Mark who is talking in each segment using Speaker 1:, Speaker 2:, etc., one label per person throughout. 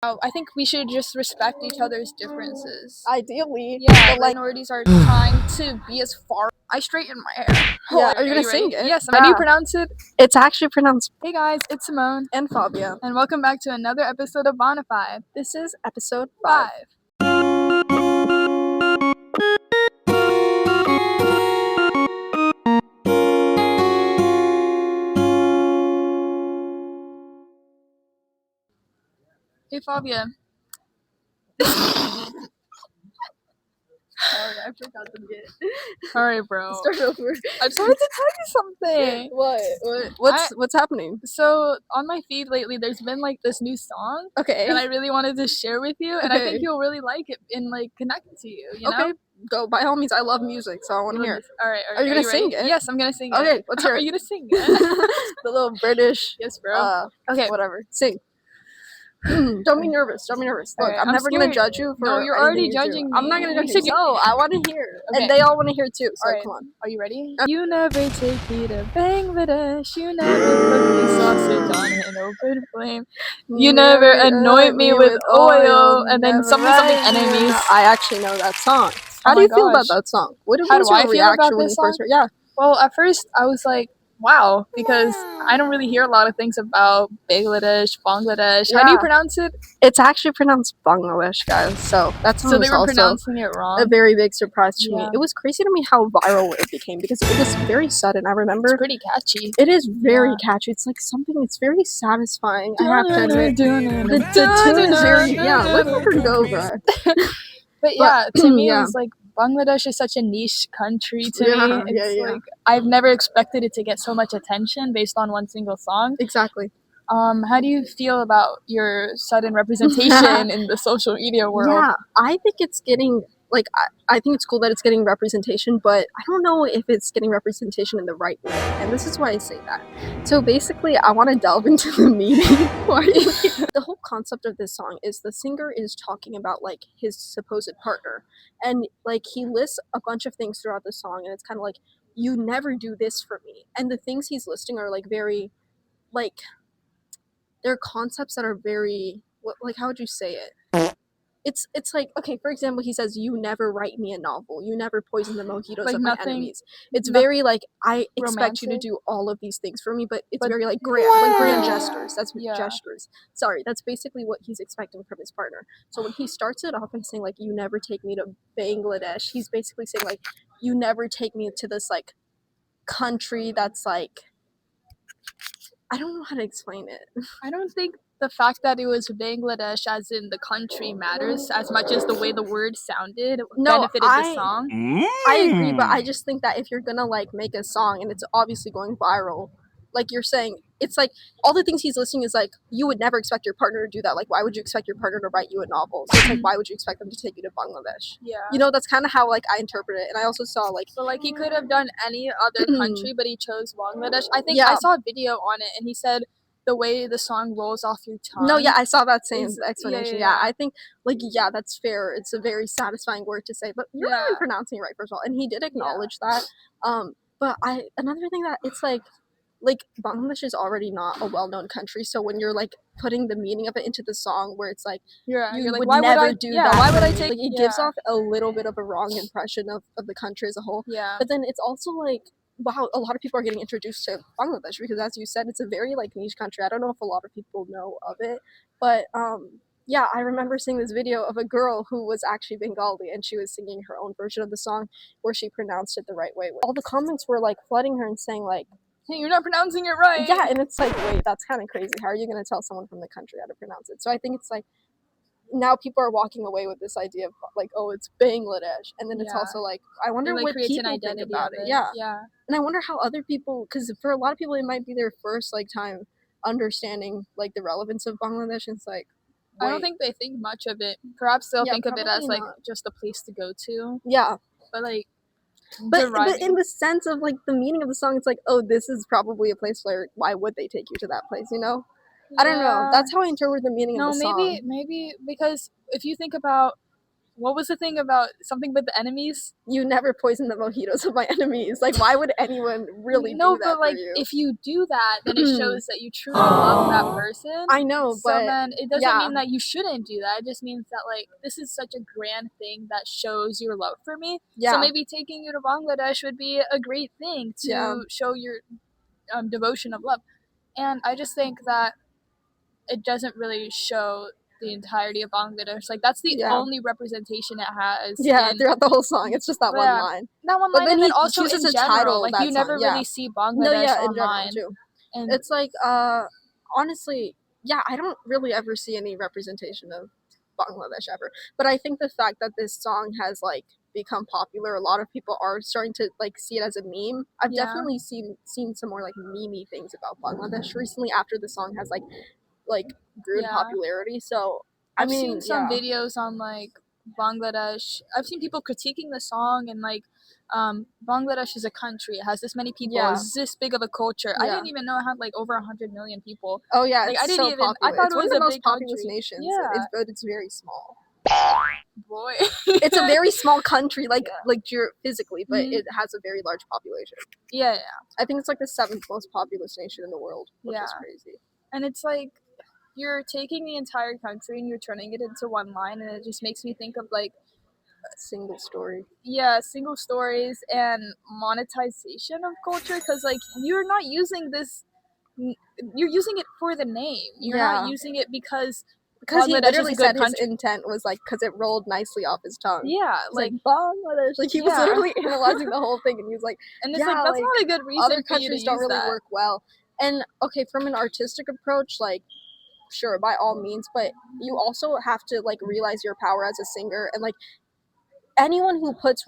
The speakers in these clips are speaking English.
Speaker 1: I think we should just respect each other's differences.
Speaker 2: Ideally.
Speaker 1: Yeah, but minorities are trying to be as far. I straighten my hair.
Speaker 2: Yeah, are you gonna sing it?
Speaker 1: Yes. How do you pronounce it?
Speaker 2: It's actually pronounced.
Speaker 1: Hey guys, it's Simone
Speaker 2: and Fabia.
Speaker 1: and welcome back to another episode of Bonafide.
Speaker 2: This is episode 5.
Speaker 1: Hey Fabia. Sorry, I forgot the bit. Sorry, bro.
Speaker 2: Start over.
Speaker 1: I just wanted to tell you something.
Speaker 2: What's happening?
Speaker 1: So on my feed lately, there's been like this new song.
Speaker 2: Okay.
Speaker 1: And I really wanted to share with you, and I think you'll really like it and like connect to you. You know?
Speaker 2: Go by all means. I love music, so I want to hear it.
Speaker 1: All right.
Speaker 2: Are you gonna sing it?
Speaker 1: Yes, I'm gonna sing it.
Speaker 2: Okay, let's hear it.
Speaker 1: Are you gonna sing it?
Speaker 2: The little British.
Speaker 1: Yes, bro.
Speaker 2: Okay, whatever. Sing. Don't be nervous. Look,
Speaker 1: right,
Speaker 2: I'm never
Speaker 1: scared.
Speaker 2: gonna judge you for.
Speaker 1: No, you're already judging me.
Speaker 2: I'm not gonna judge you. No, I want to hear, and they all want to hear too. So
Speaker 1: right.
Speaker 2: Come on.
Speaker 1: Are you ready? You never take me to Bangladesh. You never cook me sausage on an open flame. You never anoint me with oil, and then something enemies.
Speaker 2: I actually know that song. How do you feel about that song? What was your reaction when you first heard? Yeah.
Speaker 1: Well, at first I was like, wow, because I don't really hear a lot of things about Bangladesh. How do you pronounce it?
Speaker 2: It's actually pronounced Bangladesh, guys. So that's
Speaker 1: so they were pronouncing it wrong.
Speaker 2: A very big surprise to me. It was crazy to me how viral it became because it was very sudden. I remember.
Speaker 1: It's pretty catchy.
Speaker 2: It is very catchy. It's like something. It's very satisfying. I have to admit. The tune is very Let her go, bro.
Speaker 1: But yeah, to me, it was like Bangladesh is such a niche country to me. It's like I've never expected it to get so much attention based on one single song.
Speaker 2: Exactly.
Speaker 1: How do you feel about your sudden representation in the social media world?
Speaker 2: Yeah, I think it's getting I think it's cool that it's getting representation, but I don't know if it's getting representation in the right way. And this is why I say that. So basically, I want to delve into the meaning. The whole concept of this song is the singer is talking about like his supposed partner, and like he lists a bunch of things throughout the song, and it's kind of like, you never do this for me. And the things he's listing are like very, like, they're concepts that are very, how would you say it? It's like, okay, for example, he says, you never write me a novel, you never poison the mojitos of my enemies. It's very like, I expect you to do all of these things for me, but it's very like grand gestures. That's gestures. Sorry, that's basically what he's expecting from his partner. So when he starts it off by saying like, you never take me to Bangladesh, he's basically saying like, you never take me to this like country that's like, I don't know how to explain it.
Speaker 1: I don't think the fact that it was Bangladesh as in the country matters as much as the way the word sounded benefited the song.
Speaker 2: I agree, but I just think that if you're gonna like make a song and it's obviously going viral, like you're saying, it's like all the things he's listing is like, you would never expect your partner to do that. Like, why would you expect your partner to write you a novel? So it's like, why would you expect them to take you to Bangladesh?
Speaker 1: Yeah.
Speaker 2: You know, that's kind of how like I interpret it. And I also saw like,
Speaker 1: so like he could have done any other country, but he chose Bangladesh. I think I saw a video on it, and he said the way the song rolls off your tongue.
Speaker 2: No, I saw that same explanation. Yeah, I think that's fair. It's a very satisfying word to say, but you're not pronouncing it right, first of all. And he did acknowledge that. But another thing that it's like Bangladesh is already not a well-known country, so when you're like putting the meaning of it into the song where it's like,
Speaker 1: you're like,
Speaker 2: would
Speaker 1: why
Speaker 2: never
Speaker 1: would I
Speaker 2: do that,
Speaker 1: why would I take
Speaker 2: it gives off a little bit of a wrong impression of the country as a whole. But then it's also like, wow, a lot of people are getting introduced to Bangladesh because, as you said, it's a very like niche country. I don't know if a lot of people know of it, but I remember seeing this video of a girl who was actually Bengali, and she was singing her own version of the song where she pronounced it the right way. All the comments were like flooding her and saying like,
Speaker 1: hey, you're not pronouncing it right.
Speaker 2: Yeah, and it's like, wait, that's kind of crazy. How are you going to tell someone from the country how to pronounce it? So I think it's like, now people are walking away with this idea of like, oh, it's Bangladesh, and then it's also like, I wonder what people think about it. Yeah. And I wonder how other people, because for a lot of people it might be their first like time understanding like the relevance of Bangladesh. And it's like,
Speaker 1: I don't think they think much of it. Perhaps they'll think of it as like just a place to go to.
Speaker 2: Yeah,
Speaker 1: but like,
Speaker 2: but in the sense of like the meaning of the song, it's like, oh, this is probably a place where why would they take you to that place? You know. I don't know. That's how I interpret the meaning of the song.
Speaker 1: Maybe because if you think about what was the thing about something with the enemies?
Speaker 2: You never poison the mojitos of my enemies. Like, why would anyone really
Speaker 1: No,
Speaker 2: do that
Speaker 1: but like
Speaker 2: for you?
Speaker 1: if you do that, then it shows that you truly love that person.
Speaker 2: I know,
Speaker 1: So
Speaker 2: but
Speaker 1: then it doesn't
Speaker 2: yeah.
Speaker 1: mean that you shouldn't do that. It just means that like this is such a grand thing that shows your love for me.
Speaker 2: Yeah.
Speaker 1: So maybe taking you to Bangladesh would be a great thing to
Speaker 2: Yeah.
Speaker 1: show your devotion of love. And I just think that it doesn't really show the entirety of Bangladesh. Like that's the
Speaker 2: Yeah.
Speaker 1: only representation it has.
Speaker 2: Yeah,
Speaker 1: in,
Speaker 2: throughout the whole song, it's just that one
Speaker 1: yeah,
Speaker 2: line.
Speaker 1: that one
Speaker 2: But
Speaker 1: line,
Speaker 2: then
Speaker 1: and then
Speaker 2: he
Speaker 1: also
Speaker 2: chooses
Speaker 1: in
Speaker 2: a
Speaker 1: general,
Speaker 2: title
Speaker 1: like
Speaker 2: that
Speaker 1: you never
Speaker 2: song, yeah.
Speaker 1: really see Bangladesh
Speaker 2: No, yeah, in
Speaker 1: online.
Speaker 2: general too.
Speaker 1: And
Speaker 2: It's like, honestly, yeah, I don't really ever see any representation of Bangladesh ever. But I think the fact that this song has like become popular, a lot of people are starting to like see it as a meme. I've
Speaker 1: Yeah.
Speaker 2: definitely seen some more like memey things about Bangladesh recently after the song has like grew in
Speaker 1: Yeah.
Speaker 2: popularity. So
Speaker 1: I've
Speaker 2: I mean,
Speaker 1: seen some
Speaker 2: yeah.
Speaker 1: videos on like Bangladesh. I've seen people critiquing the song and like Bangladesh is a country. It has this many people.
Speaker 2: Yeah.
Speaker 1: It's this big of a culture. I
Speaker 2: Yeah.
Speaker 1: didn't even know it had like over 100 million people.
Speaker 2: Oh yeah,
Speaker 1: Like
Speaker 2: it's
Speaker 1: I didn't
Speaker 2: so
Speaker 1: even.
Speaker 2: popular.
Speaker 1: I thought
Speaker 2: It's
Speaker 1: it
Speaker 2: one
Speaker 1: was
Speaker 2: of the
Speaker 1: a
Speaker 2: most
Speaker 1: big
Speaker 2: populous
Speaker 1: country.
Speaker 2: nations.
Speaker 1: Yeah.
Speaker 2: But it's very small.
Speaker 1: Boy.
Speaker 2: It's a very small country, like physically, but
Speaker 1: Mhm.
Speaker 2: it has a very large population.
Speaker 1: Yeah, yeah.
Speaker 2: I think it's like the 7th most populous nation in the world, which is crazy.
Speaker 1: And it's like you're taking the entire country and you're turning it into one line, and it just makes me think of like
Speaker 2: single story.
Speaker 1: Yeah, single stories and monetization of culture, because like you're not using this. You're using it for the name. You're not using it because
Speaker 2: he
Speaker 1: Bangladesh
Speaker 2: literally
Speaker 1: is a good
Speaker 2: said
Speaker 1: country.
Speaker 2: his intent was like because it rolled nicely off his tongue.
Speaker 1: Yeah,
Speaker 2: it's like Bangladesh. Like he was literally analyzing the whole thing, and he was like,
Speaker 1: and it's like that's not a good reason.
Speaker 2: Other countries don't really work well. And okay, from an artistic approach, like sure, by all means, but you also have to like realize your power as a singer, and like anyone who puts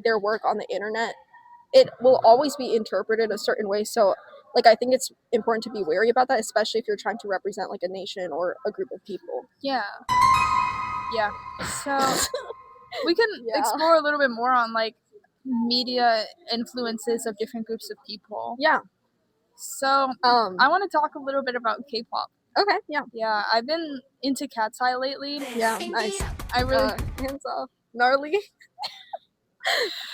Speaker 2: their work on the internet, it will always be interpreted a certain way. So like I think it's important to be wary about that, especially if you're trying to represent like a nation or a group of people.
Speaker 1: Yeah. So we can explore a little bit more on like media influences of different groups of people.
Speaker 2: Yeah.
Speaker 1: So I want to talk a little bit about K-pop.
Speaker 2: Okay. Yeah.
Speaker 1: Yeah, I've been into Cat's Eye lately.
Speaker 2: Yeah. Nice.
Speaker 1: I really
Speaker 2: hands off. Gnarly.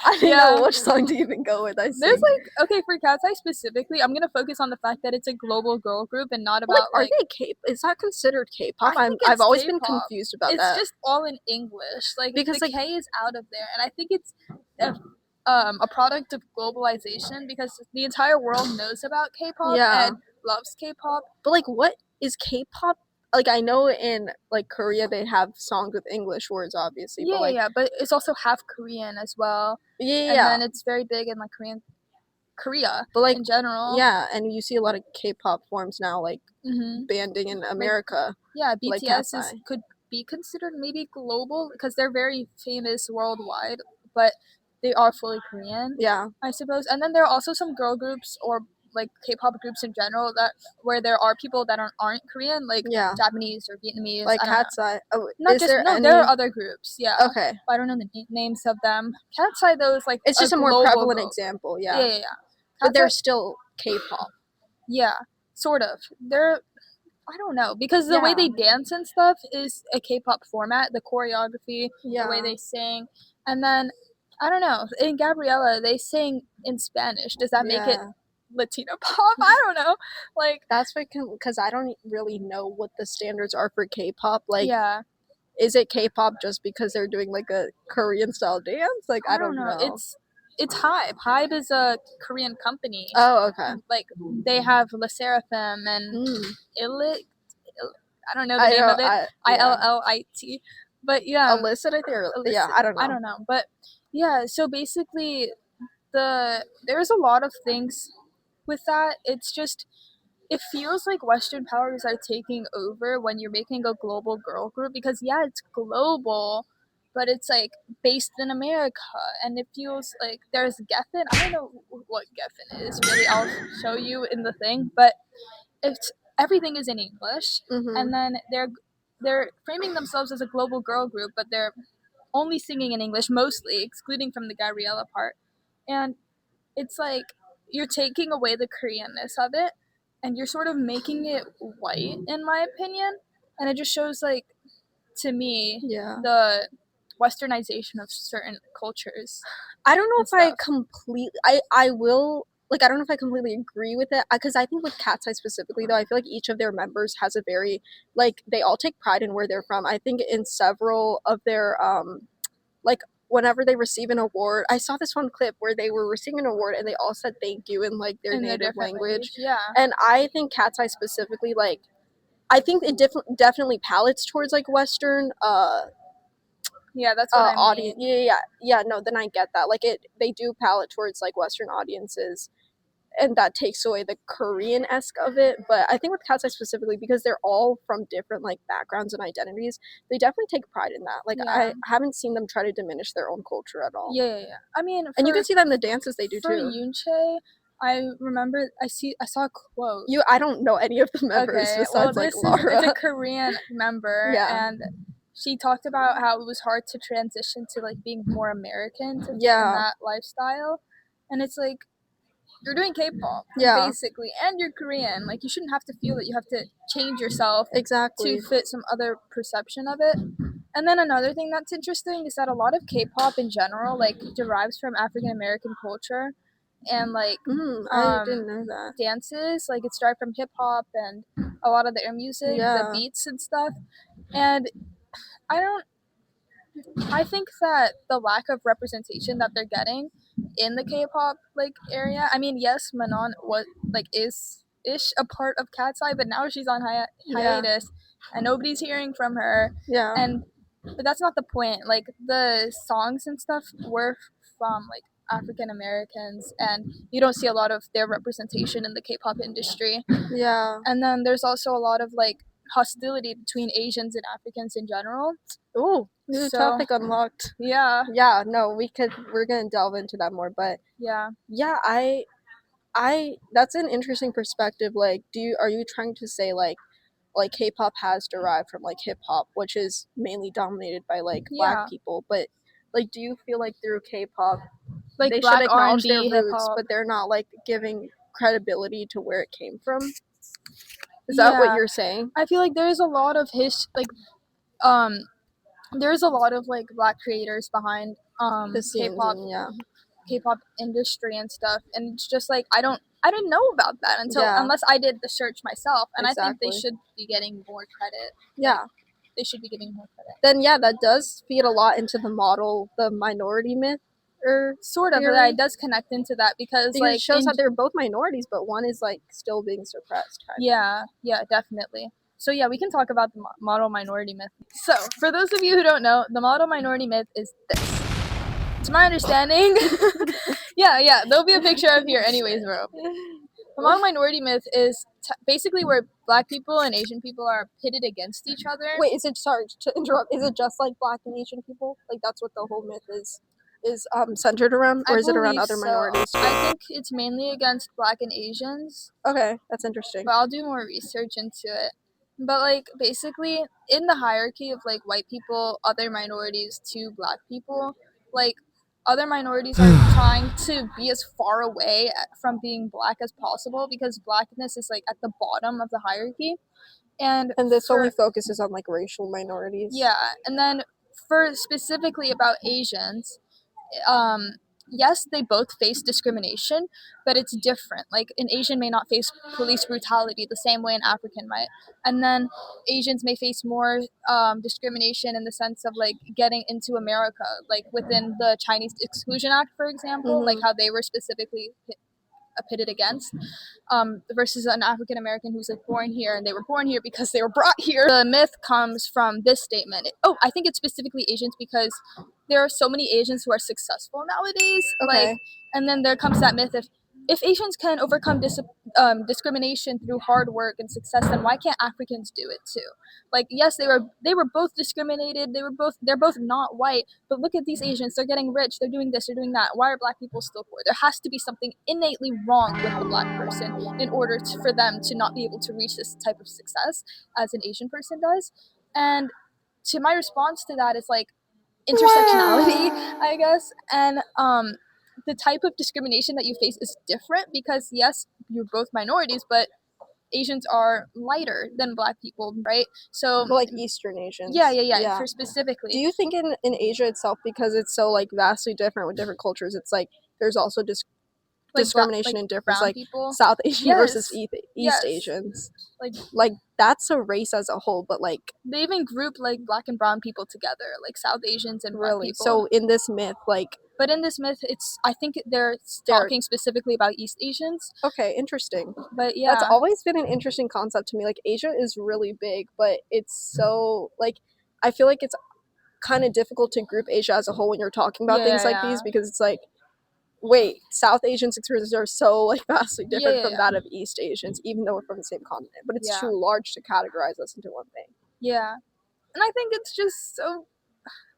Speaker 2: I didn't know which song to even go with. There's
Speaker 1: like for Cat's Eye specifically, I'm gonna focus on the fact that it's a global girl group and not about
Speaker 2: are they K? Is that considered K-pop? I've always been confused about that.
Speaker 1: It's just all in English, like because the K is out of there, and I think it's a product of globalization because the entire world knows about K-pop and loves K-pop.
Speaker 2: But like, what is K-pop? Like I know in like Korea they have songs with English words, obviously.
Speaker 1: But it's also half Korean as well. And then it's very big in like Korea, but like in general.
Speaker 2: Yeah, and you see a lot of K-pop forms now, like banding in America.
Speaker 1: BTS could be considered maybe global because they're very famous worldwide, but they are fully Korean.
Speaker 2: Yeah,
Speaker 1: I suppose. And then there are also some girl groups or like K-pop groups in general where there are people that aren't Korean, like Japanese or Vietnamese.
Speaker 2: Like Cat's Eye. Oh,
Speaker 1: there are other groups. Yeah.
Speaker 2: Okay.
Speaker 1: But I don't know the names of them. Cat's Eye though is like
Speaker 2: it's just a more prevalent example. Yeah. But they're still K-pop.
Speaker 1: Yeah, sort of. I don't know because the way they dance and stuff is a K-pop format. The choreography, the way they sing, and then I don't know. In Gabriella, they sing in Spanish. Does that make it Latino pop? I don't know. Like
Speaker 2: that's because I don't really know what the standards are for K-pop. Like, is it K-pop just because they're doing like a Korean style dance? Like I don't know.
Speaker 1: It's Hybe. Hybe is a Korean company.
Speaker 2: Oh, okay.
Speaker 1: Like they have Le Seraphim and Illit. I don't know the name of it. ILLIT. But yeah.
Speaker 2: Illicit, I think. Yeah, I don't know.
Speaker 1: I don't know. But yeah, so basically there's a lot of things with that. It's just it feels like Western powers are taking over when you're making a global girl group because it's global, but it's like based in America, and it feels like there's Geffen. I don't know what Geffen is really. I'll show you in the thing, but everything is in English, and then they're framing themselves as a global girl group, but they're only singing in English mostly, excluding from the Gabriella part, and it's like you're taking away the Koreanness of it, and you're sort of making it white, in my opinion, and it just shows like to me westernization of certain cultures
Speaker 2: I don't know
Speaker 1: and
Speaker 2: if I
Speaker 1: stuff.
Speaker 2: completely. I will like. I don't know if I completely agree with it because I think with Cat's Eye specifically, though, I feel like each of their members has a very like they all take pride in where they're from. I think in several of their like whenever they receive an award, I saw this one clip where they were receiving an award and they all said thank you in like their
Speaker 1: In the
Speaker 2: native
Speaker 1: different
Speaker 2: language.
Speaker 1: yeah.
Speaker 2: And I think Cat's Eye specifically, like I think it definitely palates towards like Western
Speaker 1: Yeah, that's what I
Speaker 2: audience.
Speaker 1: mean.
Speaker 2: Yeah. No, then I get that. Like they do palette towards like Western audiences, and that takes away the Korean esque of it. But I think with Cat's Eye specifically, because they're all from different like backgrounds and identities, they definitely take pride in that. Like
Speaker 1: Yeah.
Speaker 2: I haven't seen them try to diminish their own culture at all.
Speaker 1: Yeah. I mean,
Speaker 2: And you can see that in the dances they do
Speaker 1: for
Speaker 2: too.
Speaker 1: Yoonchae, I remember I saw a quote.
Speaker 2: I don't know any of the members
Speaker 1: Okay, well,
Speaker 2: besides like Lara.
Speaker 1: it's a Korean member,
Speaker 2: Yeah.
Speaker 1: and she talked about how it was hard to transition to like being more American to fit in
Speaker 2: Yeah.
Speaker 1: that lifestyle, and it's like you're doing K-pop
Speaker 2: Yeah.
Speaker 1: basically, and you're Korean. Like you shouldn't have to feel that you have to change yourself
Speaker 2: Exactly.
Speaker 1: to fit some other perception of it. And then another thing that's interesting is that a lot of K-pop in general like derives from African American culture, and like
Speaker 2: I didn't know that.
Speaker 1: dances. Like it's derived from hip hop and a lot of their music, the
Speaker 2: Yeah.
Speaker 1: beats and stuff. And I don't. I think that the lack of representation that they're getting in the K-pop like area. I mean, yes, Manon was like is ish a part of Cat's Eye, but now she's on
Speaker 2: Yeah.
Speaker 1: hiatus, and nobody's hearing from her.
Speaker 2: Yeah.
Speaker 1: And but that's not the point. Like the songs and stuff were from like African Americans, and you don't see a lot of their representation in the K-pop industry.
Speaker 2: Yeah.
Speaker 1: And then there's also a lot of like hostility between Asians and Africans in general.
Speaker 2: Oh, new
Speaker 1: So
Speaker 2: topic unlocked.
Speaker 1: yeah,
Speaker 2: Yeah, no, we're gonna delve into that more, but
Speaker 1: yeah,
Speaker 2: yeah, I that's an interesting perspective. Like, are you trying to say like K-pop has derived from like hip hop, which is mainly dominated by like black
Speaker 1: yeah.
Speaker 2: people, but like do you feel like through K-pop
Speaker 1: Like
Speaker 2: they should
Speaker 1: black R and
Speaker 2: acknowledge their
Speaker 1: B, hip
Speaker 2: roots,
Speaker 1: hop.
Speaker 2: but they're not like giving credibility to where it came from? Is that what
Speaker 1: Yeah,
Speaker 2: you're saying?
Speaker 1: I feel like there's a lot of um there's a lot of like black creators behind
Speaker 2: The scenes
Speaker 1: K-pop
Speaker 2: and yeah.
Speaker 1: K-pop industry and stuff, and it's just like I didn't know about that
Speaker 2: Yeah.
Speaker 1: unless I did the search myself, and I think they
Speaker 2: Exactly.
Speaker 1: should be getting more credit.
Speaker 2: Yeah.
Speaker 1: They should be getting more credit.
Speaker 2: Then yeah, that does feed a lot into the minority myth or
Speaker 1: Sort of, but
Speaker 2: theory.
Speaker 1: it does connect into that because
Speaker 2: Because it shows that they're both minorities, but one is like still being suppressed.
Speaker 1: yeah, definitely. So yeah, we can talk about the model minority myth. So for those of you who don't know, the model minority myth is this. To my understanding, yeah, there'll be a picture up here anyways, bro. The model minority myth is basically where black people and Asian people are pitted against each other.
Speaker 2: Wait, is it, sorry to interrupt, is it just like black and Asian people? Like that's what the whole myth is centered around, or is it around other minorities too?
Speaker 1: I think it's mainly against black and Asians.
Speaker 2: Okay, that's interesting.
Speaker 1: But I'll do more research into it. But like basically in the hierarchy of like white people, other minorities to black people, like other minorities are trying to be as far away from being black as possible because blackness is like at the bottom of the hierarchy. And
Speaker 2: this only focuses on like racial minorities.
Speaker 1: Yeah, and then for specifically about Asians, yes, they both face discrimination, but it's different. Like an Asian may not face police brutality the same way an African might, and then Asians may face more discrimination in the sense of like getting into America, like within the Chinese Exclusion Act, for example, like how they were specifically pitted against, versus an African American who's like born here, and they were born here because they were brought here. The myth comes from this statement. I think it's specifically Asians because there are so many Asians who are successful nowadays.
Speaker 2: Okay.
Speaker 1: Like, and then there comes that myth of if Asians can overcome discrimination through hard work and success, then why can't Africans do it too? Like, yes, they were both discriminated. They're both not white. But look at these Asians. They're getting rich. They're doing this. They're doing that. Why are black people still poor? There has to be something innately wrong with the black person in order for them to not be able to reach this type of success as an Asian person does. And to my response to that is like intersectionality, I guess, and the type of discrimination that you face is different because yes, you're both minorities, but Asians are lighter than black people, right? So
Speaker 2: Like Eastern Asians.
Speaker 1: yeah,
Speaker 2: Yeah.
Speaker 1: for specifically.
Speaker 2: Do you think in Asia itself, because it's so like vastly different with different cultures, it's like there's also discrimination
Speaker 1: like
Speaker 2: and difference,
Speaker 1: brown
Speaker 2: like
Speaker 1: people?
Speaker 2: South Asian versus
Speaker 1: Yes.
Speaker 2: East
Speaker 1: Yes.
Speaker 2: Asians?
Speaker 1: Like
Speaker 2: Like that's a race as a whole, but like
Speaker 1: they even group like black and brown people together, like South Asians and black
Speaker 2: really.
Speaker 1: people.
Speaker 2: So in this myth, like
Speaker 1: But in this myth, it's I think they're
Speaker 2: they're
Speaker 1: talking specifically about East Asians.
Speaker 2: okay, interesting.
Speaker 1: But
Speaker 2: That's
Speaker 1: yeah,
Speaker 2: always been an interesting concept to me. Like Asia is really big, but it's so like I feel like it's kind of difficult to group Asia as a whole when you're talking about things like
Speaker 1: yeah,
Speaker 2: these, because it's like, wait, South Asians' experiences are so like vastly different from that of East Asians, even though we're from the same continent. But it's too large to categorize us into one thing.
Speaker 1: yeah. And I think it's just so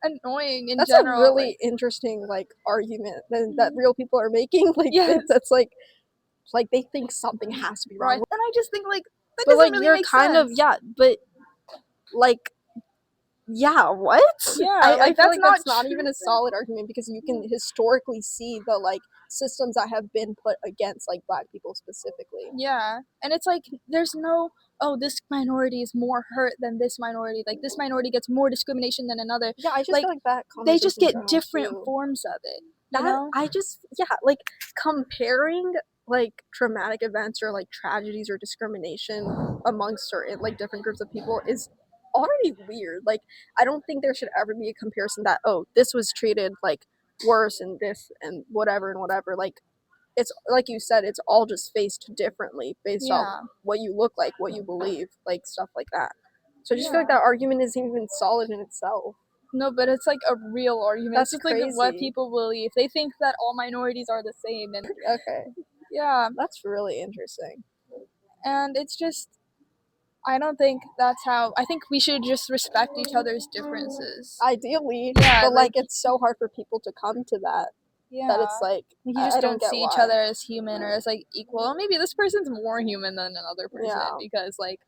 Speaker 1: annoying in
Speaker 2: That's a
Speaker 1: general.
Speaker 2: really interesting like argument that real people are making. Like
Speaker 1: Yes.
Speaker 2: that's like they think something has to be wrong.
Speaker 1: Right. And I just think like that
Speaker 2: But
Speaker 1: doesn't
Speaker 2: like
Speaker 1: really
Speaker 2: you're
Speaker 1: make
Speaker 2: kind
Speaker 1: sense.
Speaker 2: of but like yeah, what?
Speaker 1: Yeah,
Speaker 2: I
Speaker 1: like
Speaker 2: feel
Speaker 1: that's
Speaker 2: like that's
Speaker 1: not
Speaker 2: not even a solid argument, because you can historically see the like systems that have been put against like black people specifically.
Speaker 1: Yeah. And it's like there's no this minority is more hurt than this minority. Like this minority gets more discrimination than another.
Speaker 2: Yeah, I just
Speaker 1: like
Speaker 2: feel like that
Speaker 1: they just
Speaker 2: conversation
Speaker 1: get different forms of it. You know?
Speaker 2: I just like comparing like traumatic events or like tragedies or discrimination amongst certain like different groups of people is already weird. Like I don't think there should ever be a comparison that this was treated like worse and this and whatever and whatever. Like it's like you said, it's all just faced differently based off what you look like, what you believe, like stuff like that. So I just feel like that argument isn't even solid in itself.
Speaker 1: No, but it's like a real argument.
Speaker 2: That's
Speaker 1: it's just
Speaker 2: crazy.
Speaker 1: like what people believe. They think that all minorities are the same, and
Speaker 2: okay,
Speaker 1: yeah,
Speaker 2: that's really interesting.
Speaker 1: And it's just I don't think that's how. I think we should just respect each other's differences.
Speaker 2: Ideally,
Speaker 1: Yeah,
Speaker 2: but like it's so hard for people to come to that.
Speaker 1: Yeah,
Speaker 2: that it's like
Speaker 1: you just
Speaker 2: I
Speaker 1: don't
Speaker 2: get
Speaker 1: see
Speaker 2: why.
Speaker 1: each other as human or as like equal. Well, maybe this person's more human than another person because like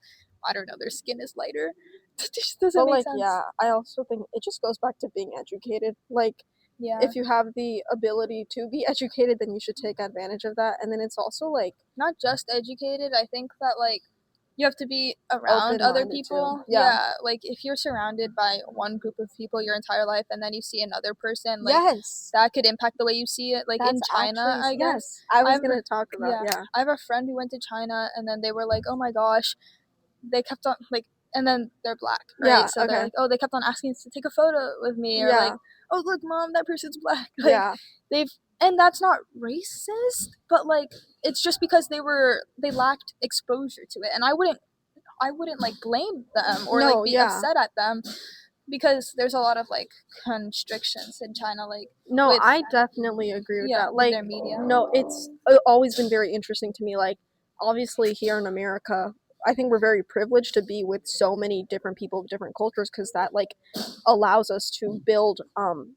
Speaker 1: I don't know, their skin is lighter. It just doesn't make sense.
Speaker 2: Yeah, I also think it just goes back to being educated. Like if you have the ability to be educated, then you should take advantage of that. And then it's also like
Speaker 1: not just educated. I think that like you have to be around other people. Yeah. Like if you're surrounded by one group of people your entire life and then you see another person, like that could impact the way you see it. Like in China, I guess.
Speaker 2: I was gonna talk about
Speaker 1: I have a friend who went to China and then they were like, oh my gosh, they kept on like, and then they're black, right? So they're like, they kept on asking us to take a photo with me, or like, oh look, mom, that person's black. Like, and that's not racist, but like it's just because they lacked exposure to it, and I wouldn't like blame them or like be upset at them because there's a lot of like constrictions in China, like
Speaker 2: I definitely agree with that. Like
Speaker 1: their media.
Speaker 2: No, it's always been very interesting to me. Like obviously here in America, I think we're very privileged to be with so many different people of different cultures, because that like allows us to build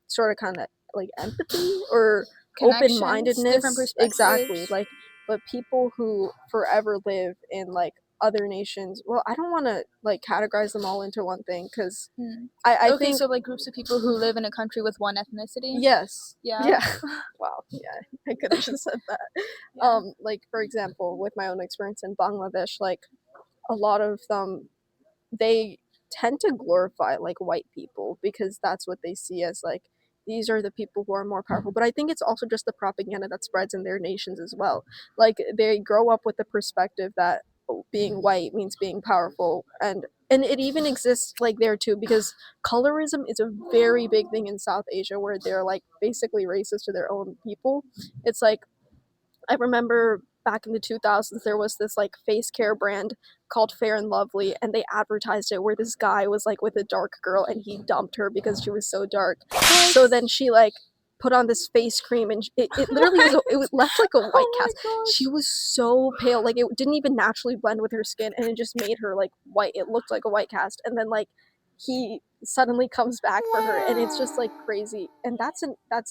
Speaker 2: sort of kind of like empathy or open-mindedness. Exactly. Like but people who forever live in like other nations, well, I don't want to like categorize them all into one thing, because I think
Speaker 1: so like groups of people who live in a country with one ethnicity.
Speaker 2: Wow, I could have just said that. Like for example, with my own experience in Bangladesh, like a lot of them, they tend to glorify like white people because that's what they see as like these are the people who are more powerful. But I think it's also just the propaganda that spreads in their nations as well. Like they grow up with the perspective that being white means being powerful, and it even exists like there too, because colorism is a very big thing in South Asia, where they're like basically racist to their own people. It's like I remember back in the 2000s, there was this like face care brand called Fair and Lovely, and they advertised it where this guy was like with a dark girl and he dumped her because she was so dark. So then she like put on this face cream, and it literally it left like a white cast. She was so pale, like it didn't even naturally blend with her skin, and it just made her like white. It looked like a white cast. And then like he suddenly comes back for her, and it's just like crazy. And that's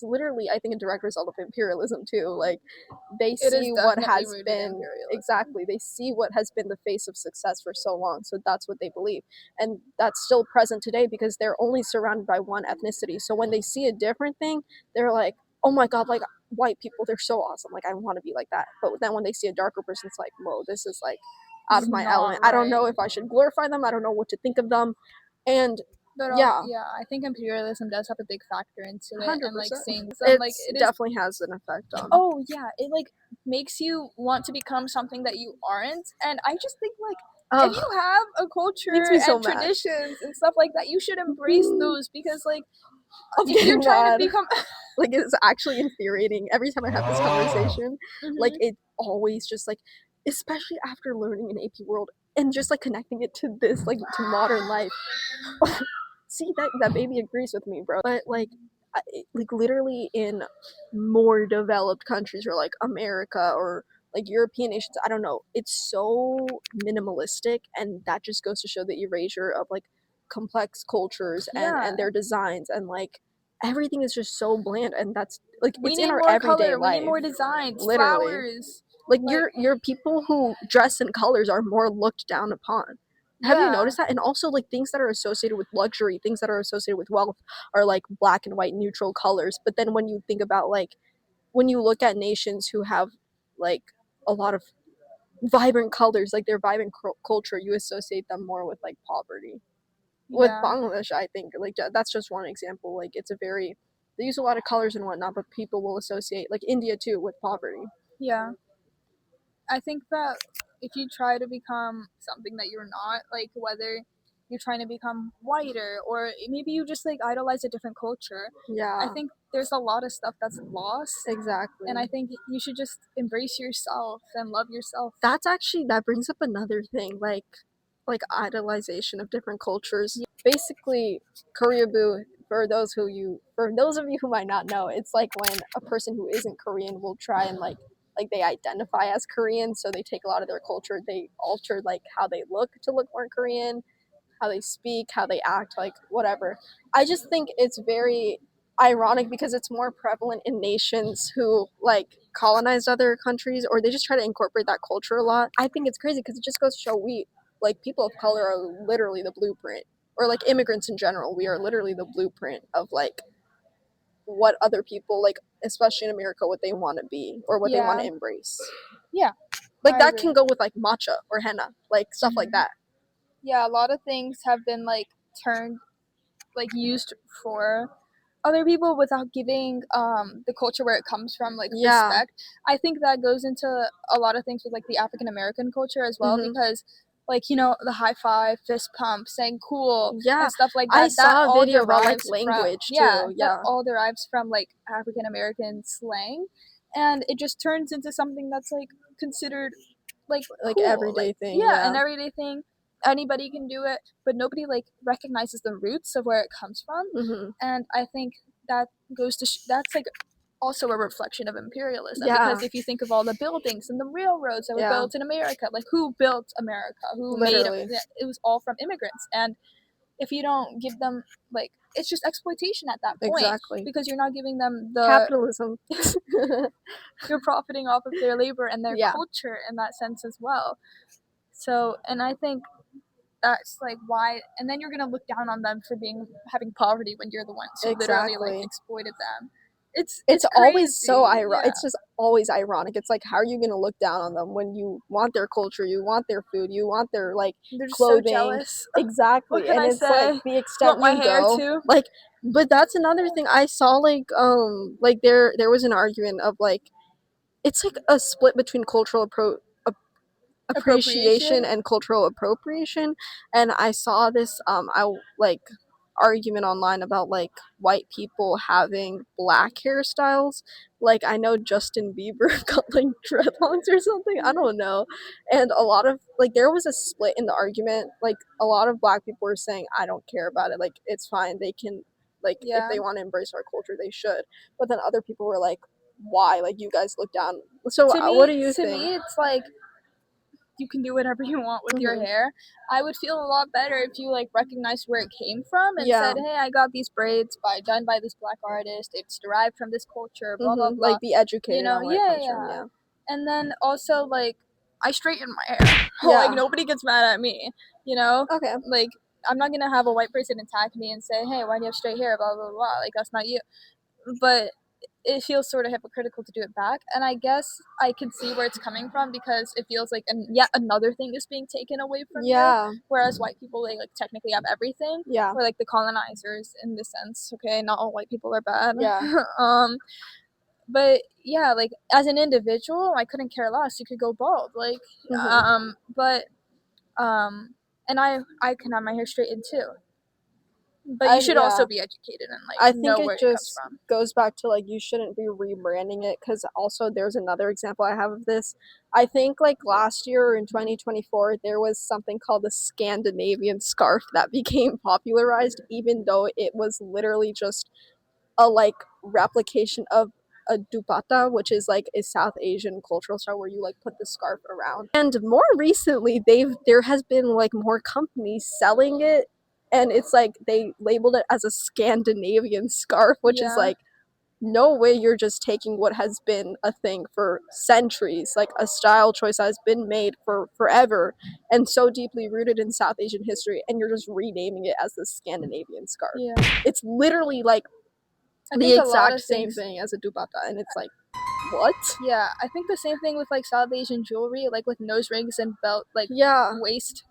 Speaker 2: literally, I think, a direct result of imperialism too. Like they see what has been they see what has been the face of success for so long, so that's what they believe, and that's still present today because they're only surrounded by one ethnicity. So when they see a different thing, they're like, oh my god, like white people, they're so awesome, like I want to be like that. But then when they see a darker person, it's like, whoa, this is like out
Speaker 1: It's
Speaker 2: of my
Speaker 1: not
Speaker 2: element. I don't know
Speaker 1: right.
Speaker 2: if I should glorify them. I don't know what to think of them. And
Speaker 1: But
Speaker 2: yeah,
Speaker 1: yeah, I think imperialism does have a big factor into it, and like
Speaker 2: 100%.
Speaker 1: saying some like
Speaker 2: It's
Speaker 1: it is.
Speaker 2: definitely has an effect on.
Speaker 1: Oh yeah, it like makes you want to become something that you aren't, and I just think like if
Speaker 2: Oh,
Speaker 1: you have a
Speaker 2: makes
Speaker 1: culture
Speaker 2: me so
Speaker 1: and
Speaker 2: mad.
Speaker 1: traditions and stuff like that, you should embrace those because like
Speaker 2: I'm
Speaker 1: if you're
Speaker 2: getting
Speaker 1: trying to
Speaker 2: mad.
Speaker 1: become
Speaker 2: Like, it's actually infuriating every time I have this conversation. Like,
Speaker 1: hmm
Speaker 2: it always just like, especially after learning an AP world and just like connecting it to this, like to modern life. See, that baby agrees with me, bro. But like, like literally in more developed countries or like America or like European nations, I don't know. It's so minimalistic, and that just goes to show the erasure of like complex cultures
Speaker 1: yeah.
Speaker 2: and their designs, and like everything is just so bland, and that's like
Speaker 1: We
Speaker 2: it's in
Speaker 1: need
Speaker 2: our
Speaker 1: more
Speaker 2: everyday
Speaker 1: color. We need
Speaker 2: life.
Speaker 1: more designs,
Speaker 2: Literally,
Speaker 1: flowers.
Speaker 2: like
Speaker 1: Like
Speaker 2: your people who dress in colors are more looked down upon. Have you
Speaker 1: yeah,
Speaker 2: noticed that? And also like things that are associated with luxury, things that are associated with wealth are like black and white neutral colors. But then when you think about like when you look at nations who have like a lot of vibrant colors, like their vibrant culture, you associate them more with like poverty. With
Speaker 1: yeah,
Speaker 2: Bangladesh, I think like that's just one example. Like it's a very they use a lot of colors and whatnot, but people will associate like India too with poverty.
Speaker 1: yeah. I think that if you try to become something that you're not, like whether you're trying to become whiter or maybe you just like idolize a different culture, I
Speaker 2: Yeah,
Speaker 1: think there's a lot of stuff that's lost. And
Speaker 2: exactly.
Speaker 1: I think you should just embrace yourself and love yourself.
Speaker 2: That's actually that brings up another thing, like idolization of different cultures. Basically, Koreaboo, for those of you who might not know, it's like when a person who isn't Korean will try and like they identify as Korean, so they take a lot of their culture, they alter like how they look to look more Korean, how they speak, how they act, like whatever. I just think it's very ironic because it's more prevalent in nations who like colonized other countries or they just try to incorporate that culture a lot. I think it's crazy because it just goes to show we like people of color are literally the blueprint or like immigrants in general, we are literally the blueprint of like what other people like especially in America what they want to be or what they want
Speaker 1: Yeah,
Speaker 2: to embrace.
Speaker 1: yeah,
Speaker 2: Like
Speaker 1: I
Speaker 2: that
Speaker 1: agree.
Speaker 2: can go with like matcha or henna, like stuff like
Speaker 1: hmm
Speaker 2: that.
Speaker 1: Yeah, a lot of things have been like turned, like used for other people without giving the culture where it comes from like
Speaker 2: Yeah.
Speaker 1: respect. I think that goes into a lot of things with like the African American culture as well
Speaker 2: Mhm.
Speaker 1: because like the high five, fist pump, saying cool
Speaker 2: Yeah,
Speaker 1: and stuff like
Speaker 2: I
Speaker 1: that
Speaker 2: saw a
Speaker 1: all
Speaker 2: video about like
Speaker 1: derives from
Speaker 2: language too.
Speaker 1: that
Speaker 2: Yeah,
Speaker 1: all derives from like African American slang, and it just turns into something that's like considered like
Speaker 2: like
Speaker 1: cool, like
Speaker 2: everyday thing.
Speaker 1: yeah, an
Speaker 2: Yeah.
Speaker 1: everyday thing. Anybody can do it, but nobody like recognizes the roots of where it comes from.
Speaker 2: Mhm.
Speaker 1: And I think that goes to that's like also a reflection of imperialism
Speaker 2: Yeah.
Speaker 1: because if you think of all the buildings and the railroads that were
Speaker 2: Yeah.
Speaker 1: built in America, like who built America, who made
Speaker 2: Literally.
Speaker 1: it was all from immigrants. And if you don't give them like it's just exploitation at that point
Speaker 2: Exactly.
Speaker 1: because you're not giving them the
Speaker 2: Capitalism.
Speaker 1: you're profiting off of their labor and their
Speaker 2: Yeah.
Speaker 1: culture in that sense as well. So, and I think that's like why, and then you're gonna look down on them for being having poverty when you're the ones who literally like
Speaker 2: Exactly.
Speaker 1: exploited them. It's
Speaker 2: It's always so
Speaker 1: crazy.
Speaker 2: ironic.
Speaker 1: Yeah,
Speaker 2: It's just always ironic. It's like how are you going to look down on them when you want their culture, you want their food, you want their like
Speaker 1: they're just so
Speaker 2: clothing.
Speaker 1: jealous. What
Speaker 2: Exactly.
Speaker 1: can
Speaker 2: And
Speaker 1: I
Speaker 2: it's like
Speaker 1: say?
Speaker 2: the extent
Speaker 1: Want my
Speaker 2: you
Speaker 1: hair
Speaker 2: go,
Speaker 1: too?
Speaker 2: like but that's another thing I saw like there was an argument of like it's like a split between cultural appreciation
Speaker 1: Appropriation.
Speaker 2: and cultural appropriation. And I saw this I like argument online about like white people having black hairstyles. Like I know Justin Bieber got like dreadlocks or something, I
Speaker 1: Mhm.
Speaker 2: don't know. And a lot of like there was a split in the argument. Like a lot of black people were saying I don't care about it, like it's fine, they can like if
Speaker 1: Yeah.
Speaker 2: they want to embrace our culture they should. But then other people were like why, like you guys look down. So what do you
Speaker 1: To
Speaker 2: think?
Speaker 1: me, it's like you can do whatever you want with your
Speaker 2: Hmm.
Speaker 1: hair. I would feel a lot better if you like recognized where it came from and
Speaker 2: Yeah.
Speaker 1: said, "Hey, I got these braids done by this black artist. It's derived from this culture, blah blah blah."
Speaker 2: Like be educated on where it
Speaker 1: Yeah,
Speaker 2: comes from.
Speaker 1: yeah.
Speaker 2: Yeah.
Speaker 1: And then also like I straighten my hair. Like
Speaker 2: Yeah.
Speaker 1: nobody gets mad at me, you know?
Speaker 2: Okay.
Speaker 1: Like I'm not gonna have a white person attack me and say, "Hey, why do you have straight hair?" Blah blah blah. Like that's not you. But it feels sort of hypocritical to do it back. And I guess I can see where it's coming from, because it feels like yet another thing is being taken away from you. Whereas white people, they like technically have everything.
Speaker 2: Yeah.
Speaker 1: Or like the colonizers in the sense. Okay, not all white people are bad.
Speaker 2: Yeah.
Speaker 1: But yeah, like as an individual, I couldn't care less. You could go bald, like, but and I can have my hair straightened too. But you should also be educated and like
Speaker 2: I think
Speaker 1: know
Speaker 2: it
Speaker 1: where it comes
Speaker 2: just
Speaker 1: from.
Speaker 2: goes back to like you shouldn't be rebranding it, because also there's another example I have of this. I think like last year in 2024 there was something called the Scandinavian scarf that became popularized, even though it was literally just a like replication of a dupatta, which is like a South Asian cultural style where you like put the scarf around. And more recently, there has been like more companies selling it, and it's like they labeled it as a Scandinavian scarf, which is like, no way you're just taking what has been a thing for centuries, like a style choice that has been made for forever and so deeply rooted in South Asian history, and you're just renaming it as the Scandinavian scarf. It's literally like the exact same thing as a dupatta, and it's like, what?
Speaker 1: Yeah, I think the same thing with like South Asian jewelry, like with nose rings and belt, like waist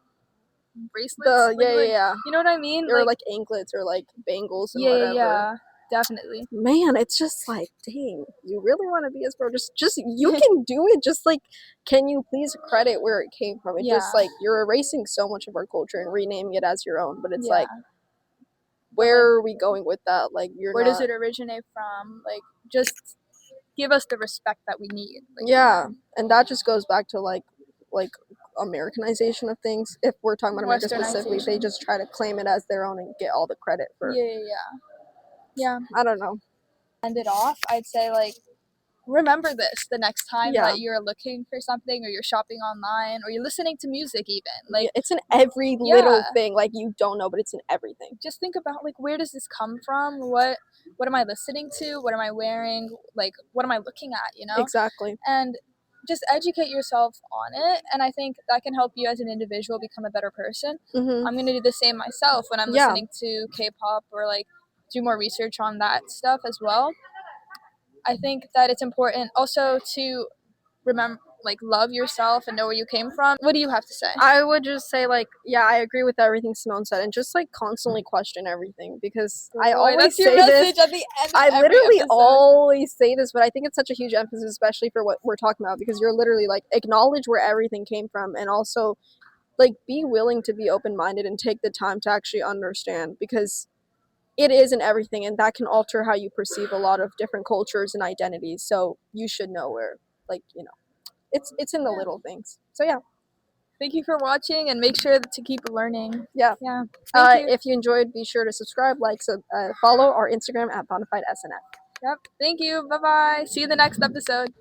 Speaker 1: bracelets. You know what I mean?
Speaker 2: Or like anklets or like bangles and whatever.
Speaker 1: Yeah, definitely.
Speaker 2: Man, it's just like, dang, you really want to be as bro? Just you can do it. Just like, can you please credit where it came from? It's just like you're erasing so much of our culture and renaming it as your own. But it's like, where are we going with that? Like, where
Speaker 1: does it originate from? Like, just give us the respect that we need.
Speaker 2: Like, and that just goes back to like Americanization of things. If we're talking about America specifically, they just try to claim it as their own and get all the credit for.
Speaker 1: Yeah.
Speaker 2: I don't know.
Speaker 1: End it off. I'd say like, remember this the next time that you're looking for something, or you're shopping online, or you're listening to music even. Like,
Speaker 2: it's in every little thing. Like, you don't know, but it's in everything.
Speaker 1: Just think about like, where does this come from? What am I listening to? What am I wearing? Like, what am I looking at? You know?
Speaker 2: Exactly.
Speaker 1: And just educate yourself on it, and I think that can help you as an individual become a better person. I'm gonna do the same myself when I'm listening to K-pop, or like do more research on that stuff as well. I think that it's important also to remember, like, love yourself and know where you came from. What do you have to say?
Speaker 2: I would just say, like, yeah, I agree with everything Simone said, and just like constantly question everything, because I always say this.
Speaker 1: At the end
Speaker 2: I literally always say this, but I think it's such a huge emphasis, especially for what we're talking about, because you're literally like, acknowledge where everything came from, and also like be willing to be open-minded and take the time to actually understand, because it isn't everything, and that can alter how you perceive a lot of different cultures and identities. So you should know where, like, you know, it's in the little things. So yeah.
Speaker 1: Thank you for watching, and make sure to keep learning.
Speaker 2: Yeah.
Speaker 1: Thank you.
Speaker 2: If you enjoyed, be sure to subscribe, like, follow our Instagram at BonafideSNF.
Speaker 1: Yep. Thank you. Bye bye. See you in the next episode.